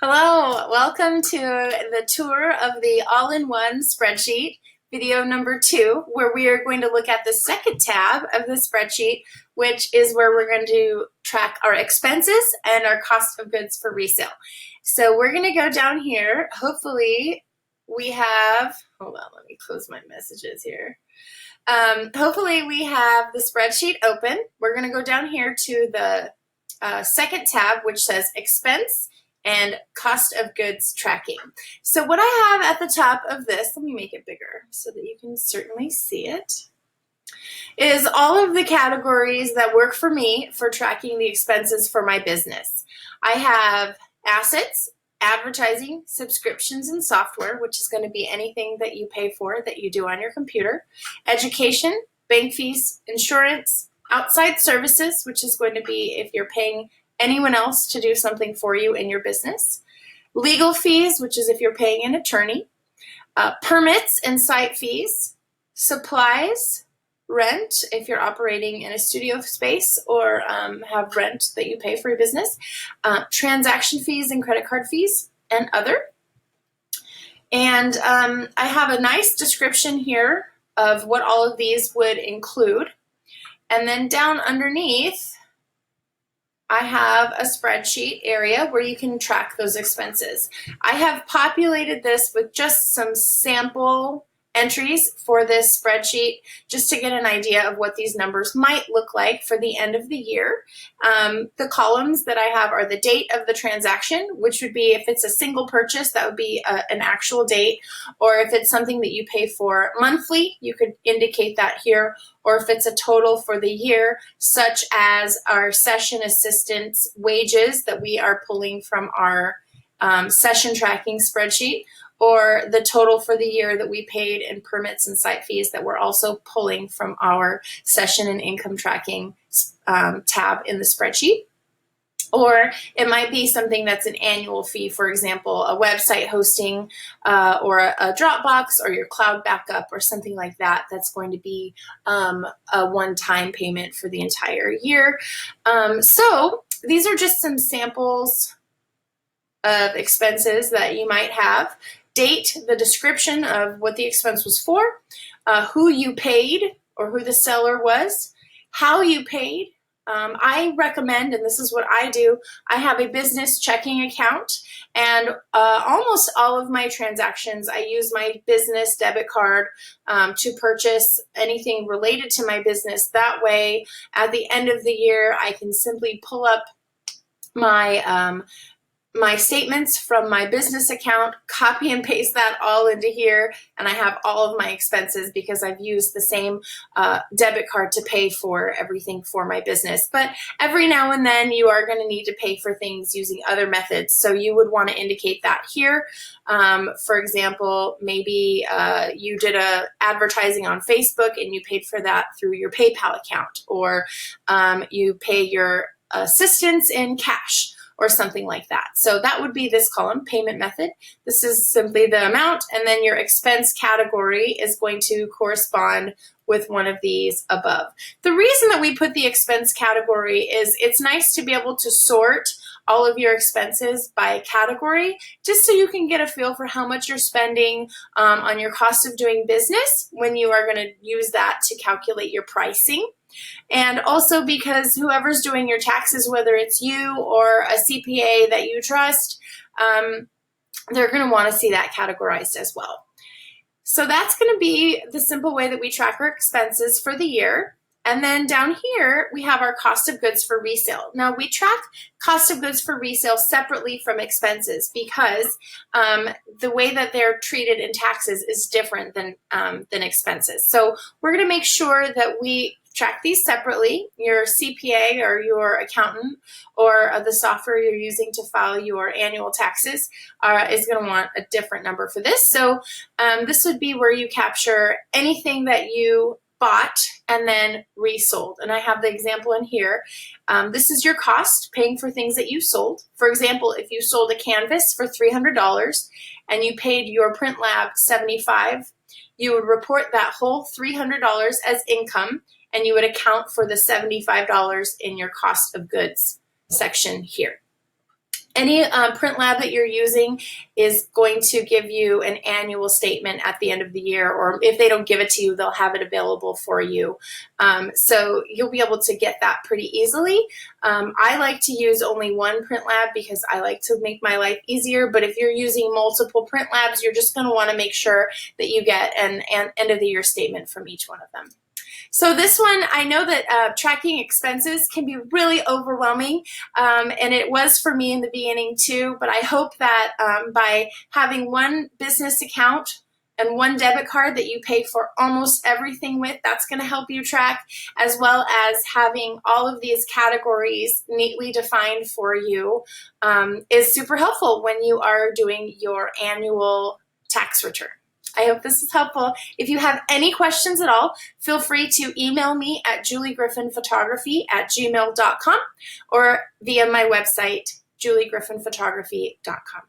Hello, welcome to the tour of the all-in-one spreadsheet, video number 2, where we are going to look at the second tab of the spreadsheet, which is where we're going to track our expenses and our cost of goods for resale. So we're going to go down here. Hopefully we have, hold on, let me close my messages here. Hopefully we have the spreadsheet open. We're going to go down here to the second tab, which says expense and cost of goods tracking. So what I have at the top of this, let me make it bigger so that you can certainly see it, is all of the categories that work for me for tracking the expenses for my business. I have assets, advertising, subscriptions, and software, which is going to be anything that you pay for that you do on your computer, education, bank fees, insurance, outside services, which is going to be if you're paying anyone else to do something for you in your business, legal fees, which is if you're paying an attorney, permits and site fees, supplies, rent if you're operating in a studio space or have rent that you pay for your business, transaction fees and credit card fees, and other. And I have a nice description here of what all of these would include. And then down underneath, I have a spreadsheet area where you can track those expenses. I have populated this with just some sample entries for this spreadsheet just to get an idea of what these numbers might look like for the end of the year. The columns that I have are the date of the transaction, which would be if it's a single purchase, that would be an actual date, or if it's something that you pay for monthly, you could indicate that here, or if it's a total for the year, such as our session assistants wages that we are pulling from our session tracking spreadsheet, or the total for the year that we paid in permits and site fees that we're also pulling from our session and income tracking tab in the spreadsheet. Or it might be something that's an annual fee, for example, a website hosting or a Dropbox or your cloud backup or something like that. That's going to be a one-time payment for the entire year. So these are just some samples of expenses that you might have. Date, the description of what the expense was for, who you paid or who the seller was, how you paid. I recommend, and this is what I do, I have a business checking account, and almost all of my transactions, I use my business debit card to purchase anything related to my business. That way, at the end of the year, I can simply pull up my statements from my business account, copy and paste that all into here, and I have all of my expenses because I've used the same debit card to pay for everything for my business. But every now and then you are going to need to pay for things using other methods, so you would want to indicate that here. For example, maybe you did advertising on Facebook and you paid for that through your PayPal account, or you pay your assistants in cash, or something like that. So that would be this column, payment method. This is simply the amount, and then your expense category is going to correspond with one of these above. The reason that we put the expense category is it's nice to be able to sort all of your expenses by category, just so you can get a feel for how much you're spending on your cost of doing business when you are going to use that to calculate your pricing. And also because whoever's doing your taxes, whether it's you or a CPA that you trust, they're going to want to see that categorized as well. So that's going to be the simple way that we track our expenses for the year. And then down here, we have our cost of goods for resale. Now, we track cost of goods for resale separately from expenses because the way that they're treated in taxes is different than expenses. So we're going to make sure that we track these separately. Your CPA or your accountant or the software you're using to file your annual taxes is going to want a different number for this. So this would be where you capture anything that you bought and then resold. And I have the example in here. This is your cost, paying for things that you sold. For example, if you sold a canvas for $300 and you paid your print lab $75, you would report that whole $300 as income, and you would account for the $75 in your cost of goods section here. Any print lab that you're using is going to give you an annual statement at the end of the year, or if they don't give it to you, they'll have it available for you. So you'll be able to get that pretty easily. I like to use only one print lab because I like to make my life easier, but if you're using multiple print labs, you're just going to want to make sure that you get an end of the year statement from each one of them. So this one, I know that tracking expenses can be really overwhelming, and it was for me in the beginning too, but I hope that by having one business account and one debit card that you pay for almost everything with, that's going to help you track, as well as having all of these categories neatly defined for you is super helpful when you are doing your annual tax return. I hope this is helpful. If you have any questions at all, feel free to email me at juliegriffinphotography@gmail.com or via my website, juliegriffinphotography.com.